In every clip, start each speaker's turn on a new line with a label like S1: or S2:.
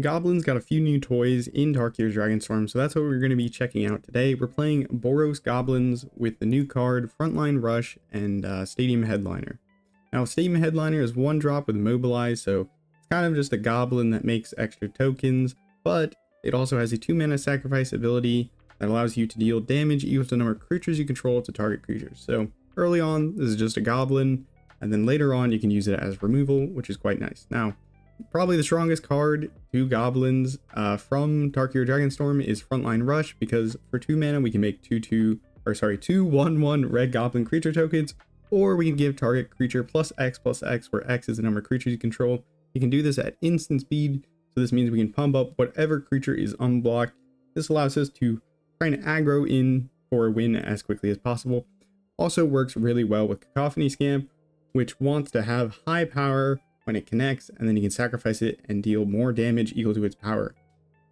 S1: Goblins got a few new toys in Tarkir's Dragonstorm, so that's what we're going to be checking out today. We're playing Boros Goblins with the new card Frontline Rush and Stadium Headliner. Now, Stadium Headliner is 1-drop with Mobilize, so it's kind of just a goblin that makes extra tokens, but it also has a 2-mana sacrifice ability that allows you to deal damage equal to the number of creatures you control to target creatures. So early on, this is just a goblin, and then later on you can use it as removal, which is quite nice. Now, probably the strongest card to goblins from Tarkir Dragonstorm is Frontline Rush, because for 2 mana we can make 2 1/1 red goblin creature tokens, or we can give target creature +X, where X is the number of creatures you control. You can do this at instant speed, so this means we can pump up whatever creature is unblocked. This allows us to try and aggro in for a win as quickly as possible. Also works really well with Cacophony Scamp, which wants to have high power when it connects, and then you can sacrifice it and deal more damage equal to its power.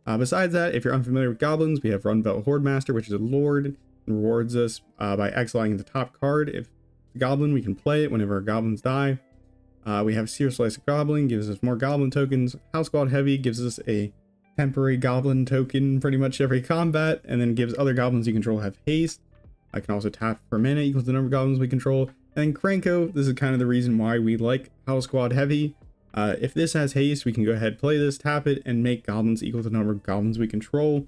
S1: Besides that, if you're unfamiliar with goblins, we have Rundvelt Hordemaster, which is a lord and rewards us by exiling the top card. If it's a goblin, we can play it whenever our goblins die. We have Searslicer Goblin, gives us more goblin tokens. Howlsquad Heavy gives us a temporary goblin token pretty much every combat, and then gives other goblins you control have haste. I can also tap for mana equals the number of goblins we control. And then Krenko, this is kind of the reason why we like Howlsquad Heavy. If this has haste, we can go ahead, play this, tap it, and make goblins equal to the number of goblins we control.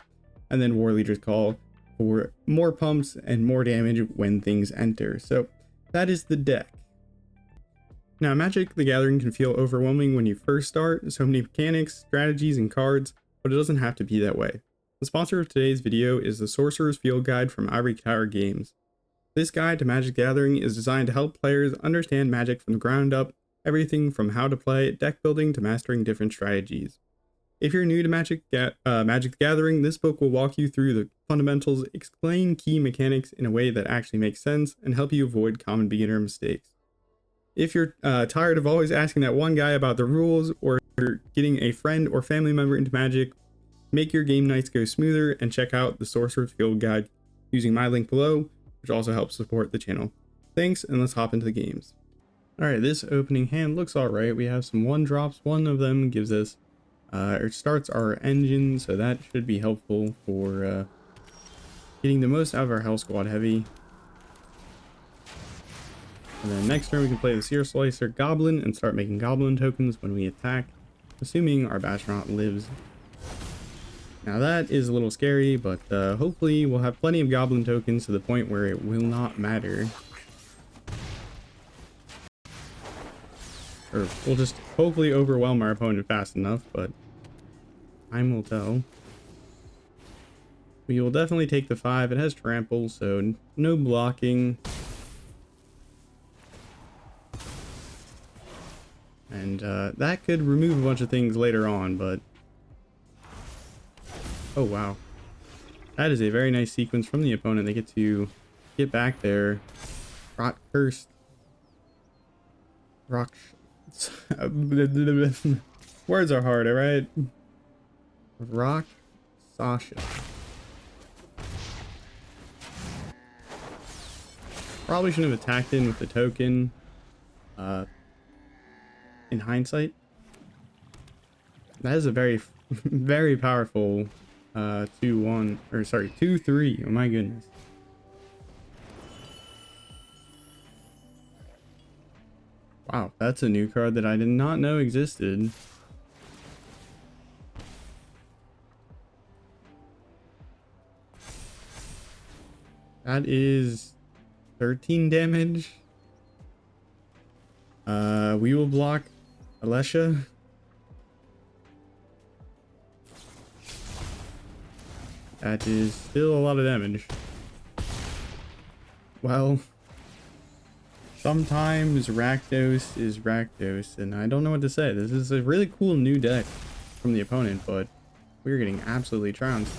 S1: And then Warleader's Call for more pumps and more damage when things enter. So that is the deck. Now, Magic the Gathering can feel overwhelming when you first start. So many mechanics, strategies, and cards, but it doesn't have to be that way. The sponsor of today's video is the Sorcerer's Field Guide from Ivory Tower Games. This guide to Magic the Gathering is designed to help players understand Magic from the ground up, everything from how to play, deck building, to mastering different strategies. If you're new to Magic the Gathering, this book will walk you through the fundamentals, explain key mechanics in a way that actually makes sense, and help you avoid common beginner mistakes. If you're tired of always asking that one guy about the rules, or getting a friend or family member into Magic, make your game nights go smoother and check out the Sorcerer's Field Guide using my link below, which also helps support the channel. Thanks, and let's hop into the games. Alright, this opening hand looks alright. We have some 1-drops. One of them gives us, or starts our engine, so that should be helpful for getting the most out of our Howlsquad Heavy. And then next turn we can play the Searslicer Goblin and start making goblin tokens when we attack, assuming our Bashtronaut lives. Now that is a little scary, but hopefully we'll have plenty of goblin tokens to the point where it will not matter. Or we'll just hopefully overwhelm our opponent fast enough, but time will tell. We will definitely take the 5. It has trample, so no blocking. And that could remove a bunch of things later on, but... Oh, wow. That is a very nice sequence from the opponent. They get to get back there. Rot Cursed. Rock... Words are hard, alright? Rakshasa. Probably shouldn't have attacked in with the token. In hindsight. That is a very, very powerful 2-1, or sorry, 2-3. Oh my goodness. Wow, that's a new card that I did not know existed. That is 13 damage. We will block Selesnya. That is still a lot of damage. Well, sometimes Rakdos is Rakdos, and I don't know what to say. This is a really cool new deck from the opponent, but we're getting absolutely trounced.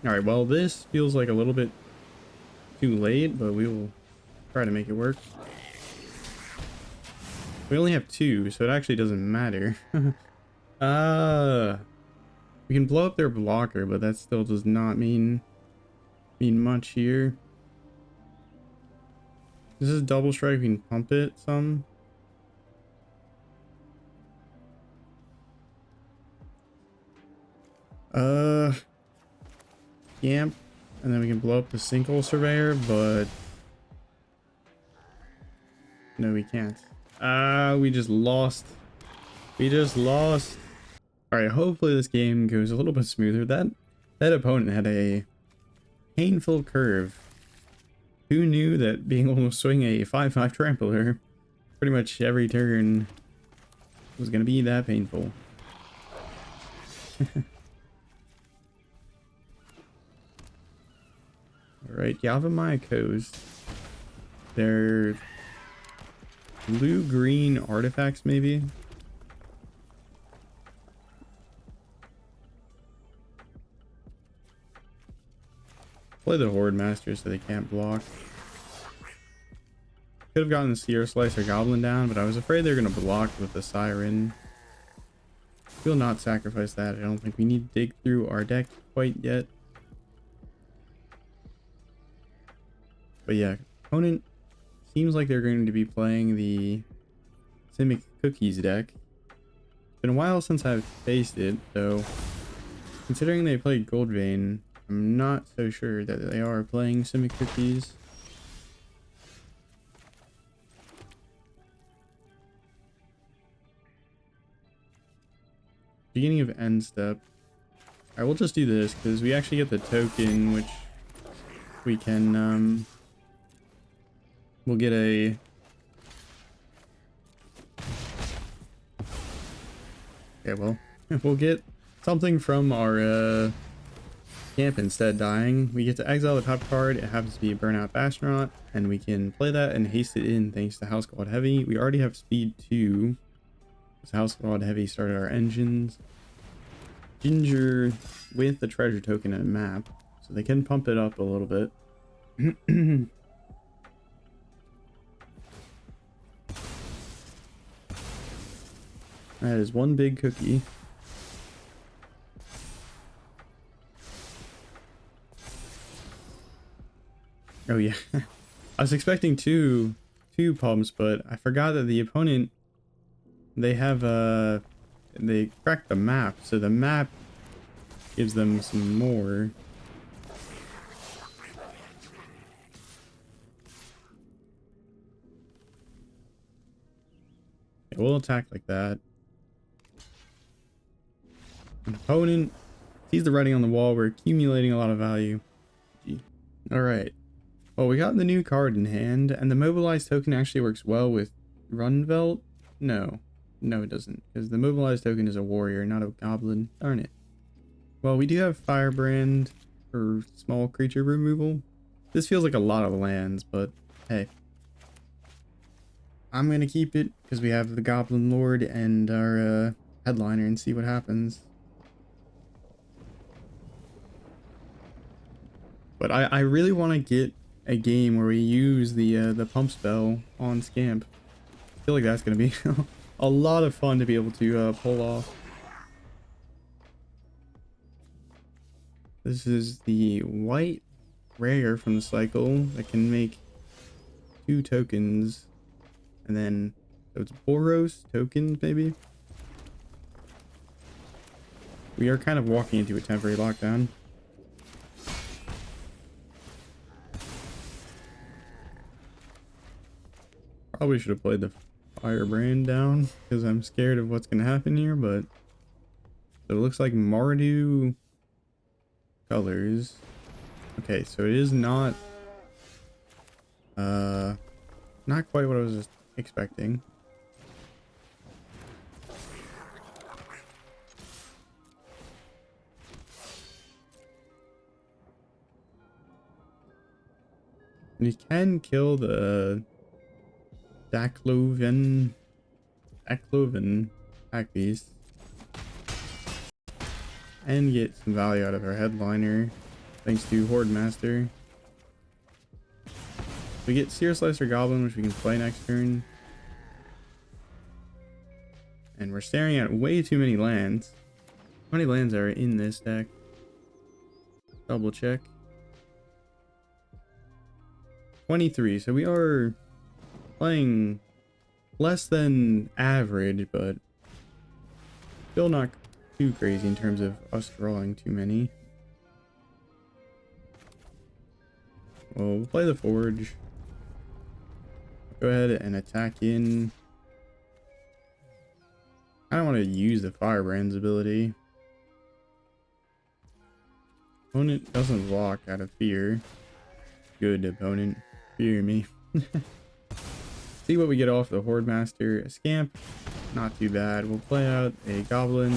S1: Alright, well, this feels like a little bit too late, but we will try to make it work. We only have 2, so it actually doesn't matter. We can blow up their blocker, but that still does not mean much here. This is double strike. We can pump it some. Scamp, and then we can blow up the Sinkhole Surveyor, but no, we can't. We just lost. We just lost. All right, hopefully this game goes a little bit smoother. That opponent had a painful curve. Who knew that being able to swing a 5/5 trampler pretty much every turn was gonna be that painful? Alright, Yavimaya Coast. They're blue-green artifacts, maybe? Play the Hordemaster so they can't block. Could have gotten the Searslicer Goblin down, but I was afraid they were going to block with the Siren. We'll not sacrifice that. I don't think we need to dig through our deck quite yet. But yeah, opponent seems like they're going to be playing the Simic Cookies deck. It's been a while since I've faced it, so considering they played Goldvein, I'm not so sure that they are playing Simic Cookies. Beginning of end step. I will just do this because we actually get the token, which we can we'll get a we'll get something from our camp instead dying. We get to exile the top card. It happens to be a Burnout Bashtronaut, and we can play that and haste it in thanks to Howlsquad Heavy. We already have speed 2. Howlsquad Heavy started our engines. Ginger with the treasure token and map, so they can pump it up a little bit. That is one big cookie. Oh yeah, I was expecting two pumps, but I forgot that the opponent, they have they cracked the map, so the map gives them some more. Okay, we'll attack like that. An opponent sees the writing on the wall. We're accumulating a lot of value. All right. Well, we got the new card in hand, and the Mobilize token actually works well with Rundvelt. No, it doesn't, because the Mobilize token is a warrior, not a goblin. Darn it. Well, we do have Firebrand for small creature removal. This feels like a lot of lands, but hey. I'm going to keep it because we have the Goblin Lord and our headliner and see what happens. But I really want to get a game where we use the pump spell on Scamp. I feel like that's going to be a lot of fun to be able to pull off. This is the white rare from the cycle that can make 2 tokens. And then, so it's Boros tokens, maybe? We are kind of walking into a temporary lockdown. Probably should have played the Firebrand down because I'm scared of what's going to happen here, but so it looks like Mardu colors. Okay, so it is not quite what I was expecting. And you can kill the Dakloven pack beast and get some value out of our headliner thanks to Hordemaster. We get Searslicer Goblin, which we can play next turn. And we're staring at way too many lands. How many lands are in this deck? Double check. 23, so we are playing less than average, but still not too crazy in terms of us drawing too many. We'll play the Forge. Go ahead and attack in. I don't want to use the Firebrand's ability. Opponent doesn't block out of fear. Good opponent. Fear me. See what we get off the Hordemaster. A Scamp. Not too bad. We'll play out a Goblin.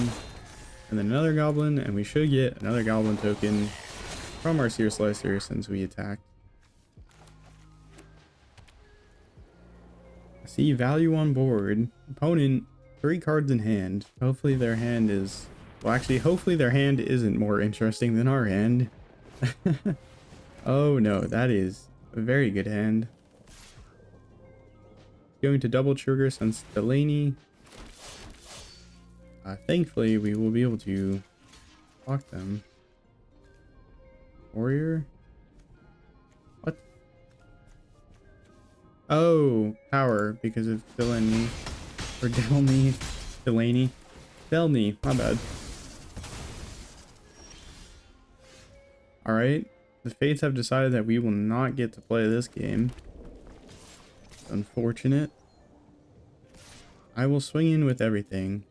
S1: And then another Goblin. And we should get another Goblin token from our Searslicer since we attacked. See value on board. Opponent, 3 cards in hand. Hopefully their hand is... Well, actually, hopefully their hand isn't more interesting than our hand. Oh no, that is a very good hand. Going to double trigger since Delaney. Thankfully, we will be able to block them. Warrior? What? Oh, power because of Delaney. Or Delaney. Delaney. Delaney, my bad. Alright. The Fates have decided that we will not get to play this game. Unfortunate. I will swing in with everything.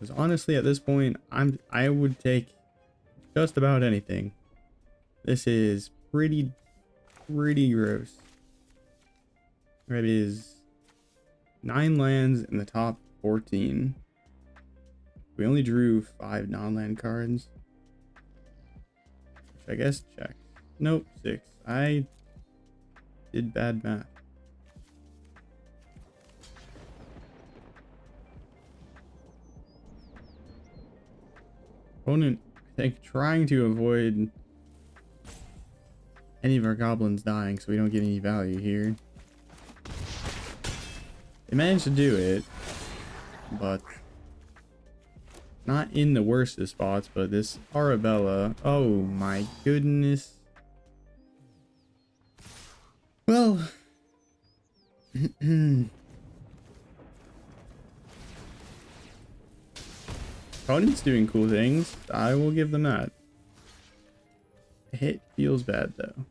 S1: Because honestly, at this point, I would take just about anything. This is pretty gross. It is 9 lands in the top 14. We only drew 5 non-land cards. Which I guess check. Nope, 6. I did bad math. Opponent, I think, trying to avoid any of our goblins dying so we don't get any value here. They managed to do it, but not in the worst of spots. But this Arabella, oh my goodness. Well, opponent's doing cool things. I will give them that. It feels bad though.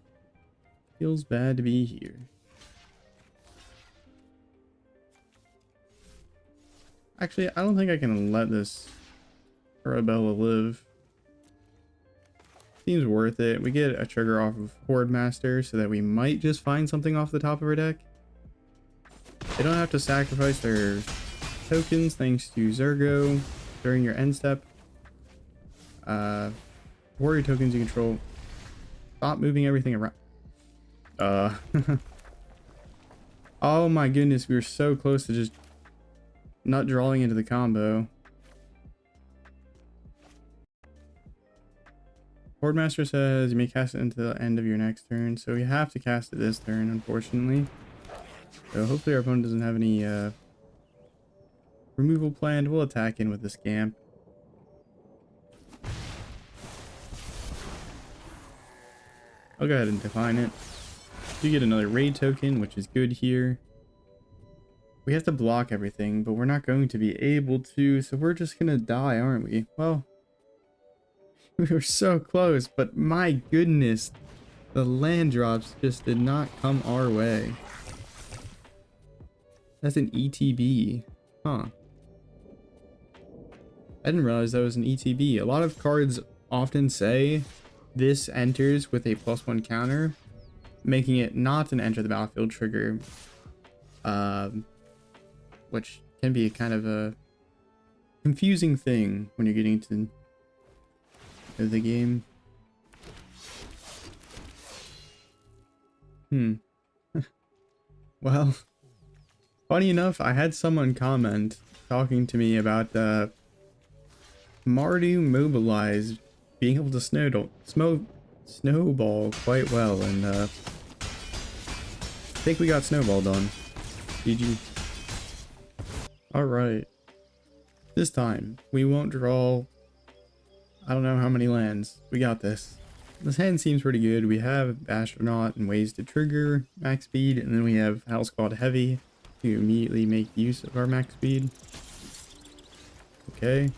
S1: Feels bad to be here. Actually, I don't think I can let this Arabella live. Seems worth it. We get a trigger off of Hordemaster so that we might just find something off the top of our deck. They don't have to sacrifice their tokens thanks to Zergo during your end step. Warrior tokens you control. Stop moving everything around. Oh my goodness, we were so close to just not drawing into the combo. Hordemaster says you may cast it into the end of your next turn, so we have to cast it this turn, unfortunately. So hopefully our opponent doesn't have any removal planned. We'll attack in with the Scamp. I'll go ahead and define it. You get another raid token, which is good here. We have to block everything, but we're not going to be able to, so we're just gonna die, aren't we? Well, we were so close, but my goodness, the land drops just did not come our way. That's an ETB. Huh. I didn't realize that was an ETB. A lot of cards often say this enters with a +1 counter, making it not an enter the battlefield trigger. Which can be kind of a confusing thing when you're getting to the game. Well, funny enough, I had someone comment talking to me about Mardu Mobilize being able to snowball quite well, and I think we got snowballed on. GG. Alright. This time, we won't draw I don't know how many lands. We got this. This hand seems pretty good. We have Bashtronaut and ways to trigger max speed, and then we have Howlsquad Heavy to immediately make use of our max speed. Okay.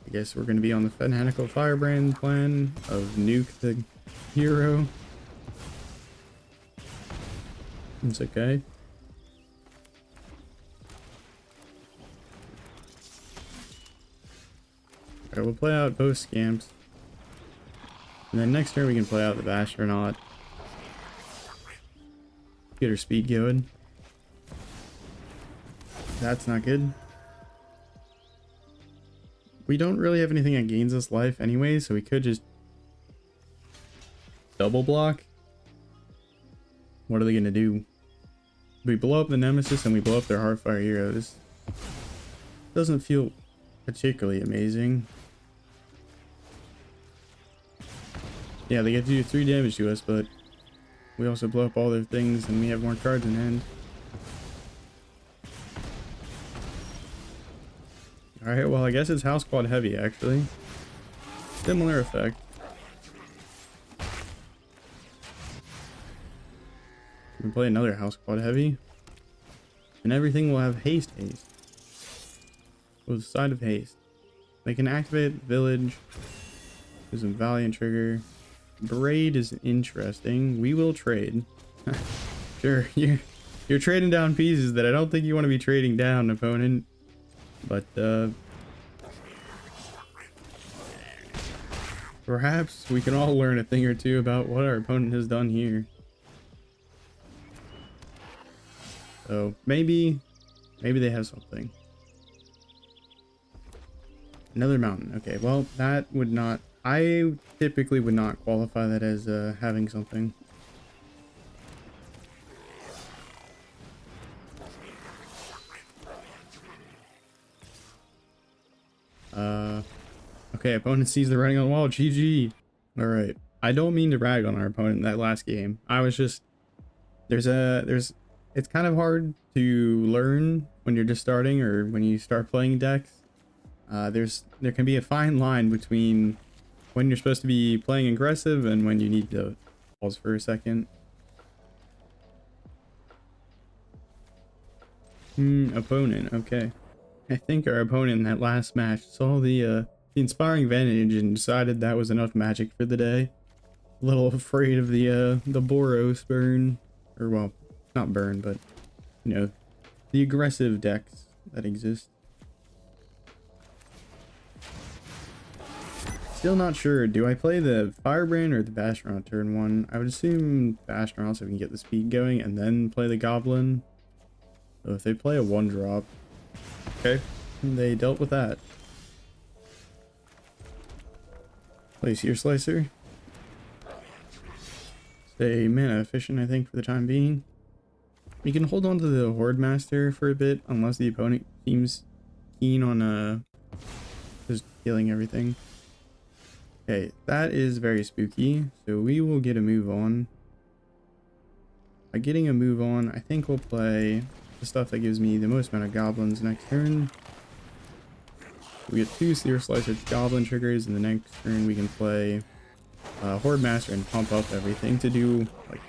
S1: I guess we're going to be on the Fanatical Firebrand plan of nuke the hero. It's okay. Alright, we'll play out both scamps. And then next turn we can play out the Bashtronaut. Get her speed going. That's not good. We don't really have anything that gains us life anyway, so we could just double block. What are they gonna do? We blow up the Nemesis and we blow up their Heartfire heroes. Doesn't feel particularly amazing. Yeah, they get to do 3 damage to us, but we also blow up all their things and we have more cards in hand. Alright, well I guess it's Howlsquad Heavy actually. Similar effect. We can play another Howlsquad Heavy. And everything will have haste. With a side of haste. They can activate Village. There's a Valiant trigger. Braid is interesting. We will trade. Sure, you're trading down pieces that I don't think you want to be trading down, opponent. But perhaps we can all learn a thing or two about what our opponent has done here. So maybe they have something. Another mountain. Okay, well that would not, I typically would not qualify that as having something. Okay, opponent sees the writing on the wall. GG. Alright. I don't mean to rag on our opponent in that last game. I was just, it's kind of hard to learn when you're just starting or when you start playing decks. There can be a fine line between when you're supposed to be playing aggressive and when you need to pause for a second. Opponent, okay. I think our opponent in that last match saw the Inspiring Vantage and decided that was enough magic for the day. A little afraid of the Boros burn, or well, not burn, but you know, the aggressive decks that exist. Still not sure. Do I play the Firebrand or the Bashtronaut turn 1? I would assume Bashtronaut so we can get the speed going and then play the Goblin. So if they play a 1-drop, okay, they dealt with that. Play Searslicer. Stay mana efficient, I think, for the time being. We can hold on to the Hordemaster for a bit, unless the opponent seems keen on just killing everything. Okay, that is very spooky, so we will get a move on. By getting a move on, I think we'll play the stuff that gives me the most amount of goblins next turn. We get 2 Searslicer Goblin triggers, and the next turn we can play Hordemaster and pump up everything to do like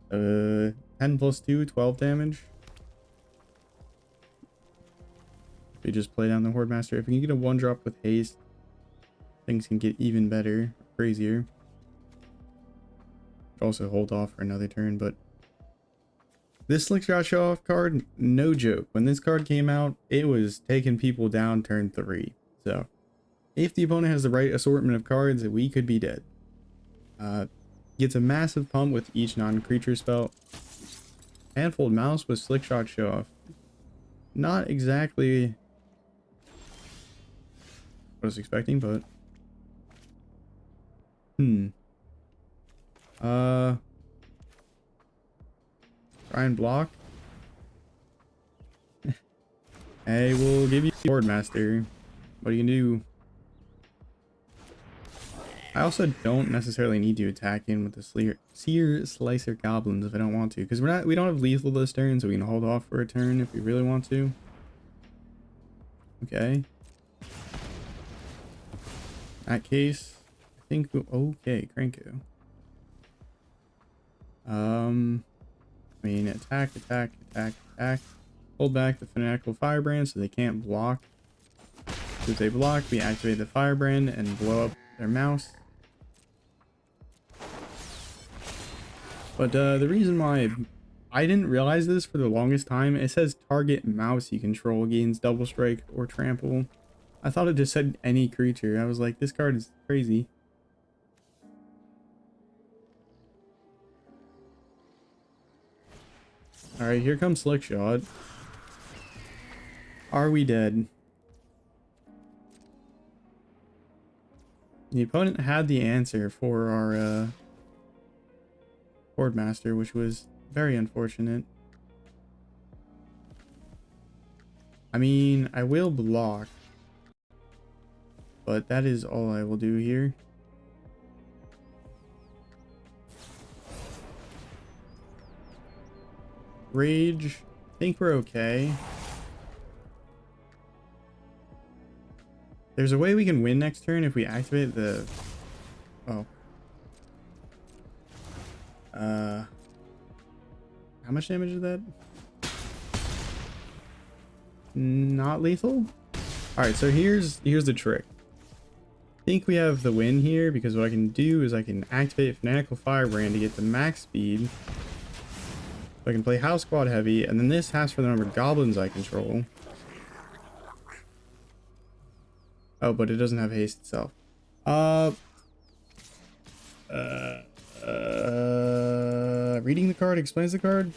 S1: 10 plus 2, 12 damage. We just play down the Hordemaster. If we can get a 1-drop with haste, things can get even better, crazier. Also hold off for another turn, but this Slickshot Show Off card, no joke. When this card came out, it was taking people down turn 3. So if the opponent has the right assortment of cards, we could be dead. Gets a massive pump with each non-creature spell. Handfold Mouse with Slickshot Show Off. Not exactly what I was expecting, but try and block. Hey, we'll give you Hordemaster. What do you do? I also don't necessarily need to attack in with the Searslicer Goblins if I don't want to, because we don't have lethal this turn, so we can hold off for a turn if we really want to. Okay. In that case, I think okay, Krenko. I mean, attack. Hold back the Fanatical Firebrand so they can't block. with a block, we activate the Firebrand and blow up their mouse. But the reason why I didn't realize this for the longest time, it says target mouse you control gains double strike or trample. I thought it just said any creature. I was like, this card is crazy. Alright, here comes Slick Shot. Are we dead? The opponent had the answer for our Hordemaster, which was very unfortunate. I mean, I will block, but that is all I will do here. Rage, I think we're okay. There's a way we can win next turn if we activate the... Oh. How much damage is that? Not lethal? Alright, so here's the trick. I think we have the win here because what I can do is I can activate Fanatical Firebrand to get the max speed. So I can play Howlsquad Heavy, and then this has for the number of goblins I control. Oh, but it doesn't have haste itself. Reading the card explains the card.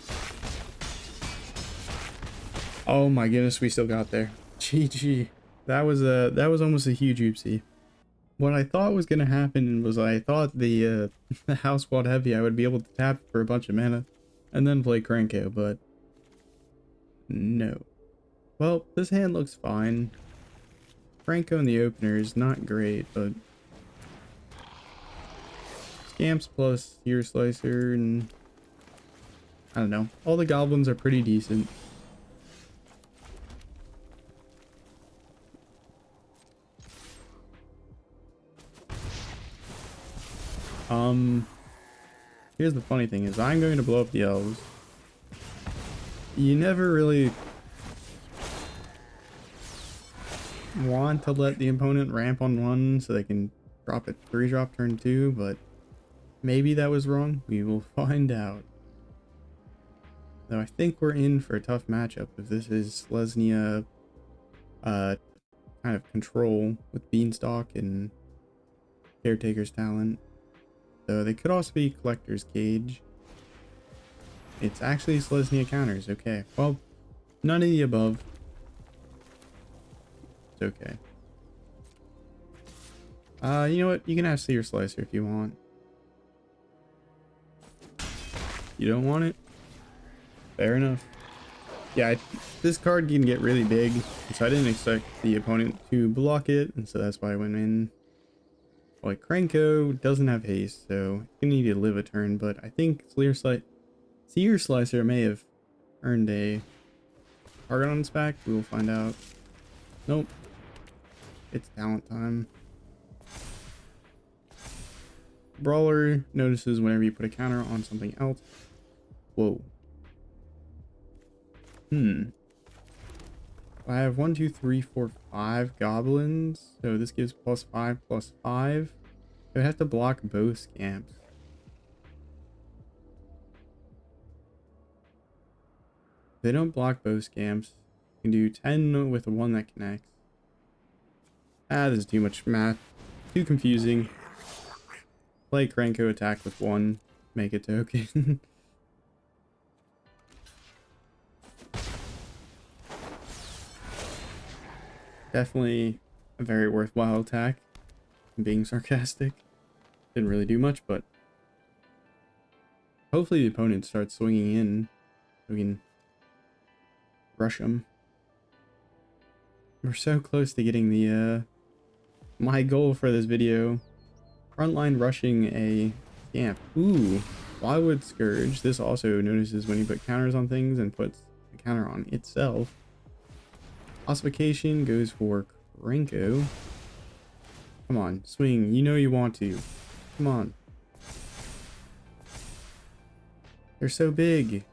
S1: Oh my goodness, we still got there. GG. That was almost a huge oopsie. What I thought was gonna happen was I thought the Howlsquad Heavy I would be able to tap for a bunch of mana and then play Krenko, but no. Well, this hand looks fine. Krenko in the opener is not great, but Scamps plus Searslicer and I don't know. All the goblins are pretty decent. Here's the funny thing is I'm going to blow up the elves. You never really want to let the opponent ramp on one so they can drop it 3-drop turn 2, but maybe that was wrong. We will find out. Though I think we're in for a tough matchup if this is Selesnya kind of control with Beanstalk and Caretaker's Talent. So they could also be Collector's Cage. It's actually Selesnya counters. Okay, well, none of the above. It's okay. You know what? You can have Searslicer if you want. You don't want it? Fair enough. Yeah, this card can get really big, so I didn't expect the opponent to block it, and so that's why I went in. Like, Krenko doesn't have haste, so you need to live a turn, but I think Searslicer may have earned a target on its back. We will find out. Nope. It's talent time. Brawler notices whenever you put a counter on something else. Whoa. I have 1, 2, 3, 4, 5 goblins. So this gives +5/+5. I would have to block both scamps. If they don't block both scamps, you can do 10 with the one that connects. This is too much math. Too confusing. Play Krenko, attack with 1, make a token. Definitely a very worthwhile attack. I'm being sarcastic. Didn't really do much, but hopefully the opponent starts swinging in so we can rush them. We're so close to getting the my goal for this video. Frontline rushing a scamp. Ooh, Wildwood Scourge. This also notices when you put counters on things and puts a counter on itself. Ossification goes for Krenko. Come on, swing. You know you want to. Come on. They're so big.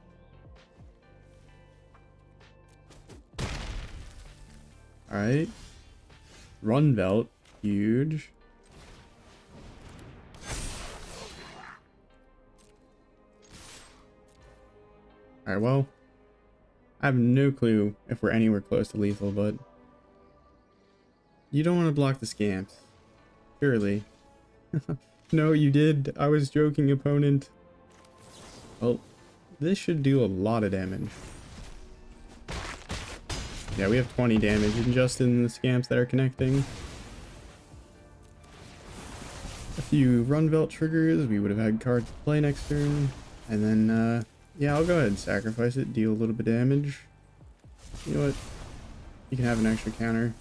S1: Alright. Rundvelt, huge. Alright, well, I have no clue if we're anywhere close to lethal, but you don't want to block the scamps. Surely. No, you did. I was joking, opponent. Well, this should do a lot of damage. Yeah, we have 20 damage just in the scamps that are connecting. A few Rundvelt triggers, we would have had cards to play next turn. And then, yeah, I'll go ahead and sacrifice it, deal a little bit of damage. You know what? You can have an extra counter.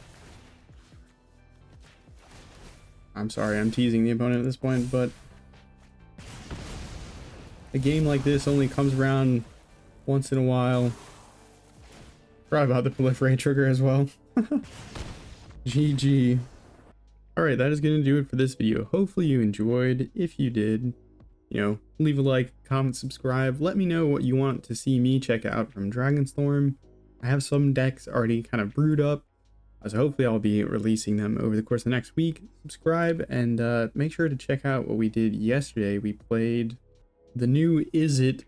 S1: I'm sorry, I'm teasing the opponent at this point, but a game like this only comes around once in a while. Forgot about the proliferate trigger as well. GG. Alright, that is going to do it for this video. Hopefully you enjoyed. If you did, you know, leave a like, comment, subscribe. Let me know what you want to see me check out from Dragonstorm. I have some decks already kind of brewed up, so hopefully I'll be releasing them over the course of the next week. Subscribe and make sure to check out what we did yesterday. We played the new Izzet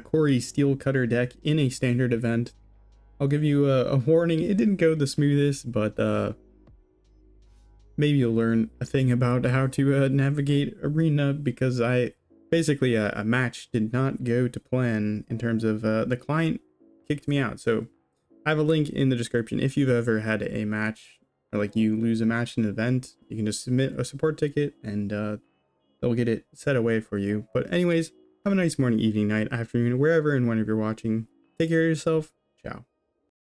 S1: Corey Steel Cutter deck in a standard event. I'll give you a warning, it didn't go the smoothest, but maybe you'll learn a thing about how to navigate arena, because basically a match did not go to plan in terms of the client kicked me out. So I have a link in the description. If you've ever had a match, or like you lose a match in an event, you can just submit a support ticket and they'll get it set away for you. But anyways, have a nice morning, evening, night, afternoon, wherever and whenever you're watching. Take care of yourself. Ciao.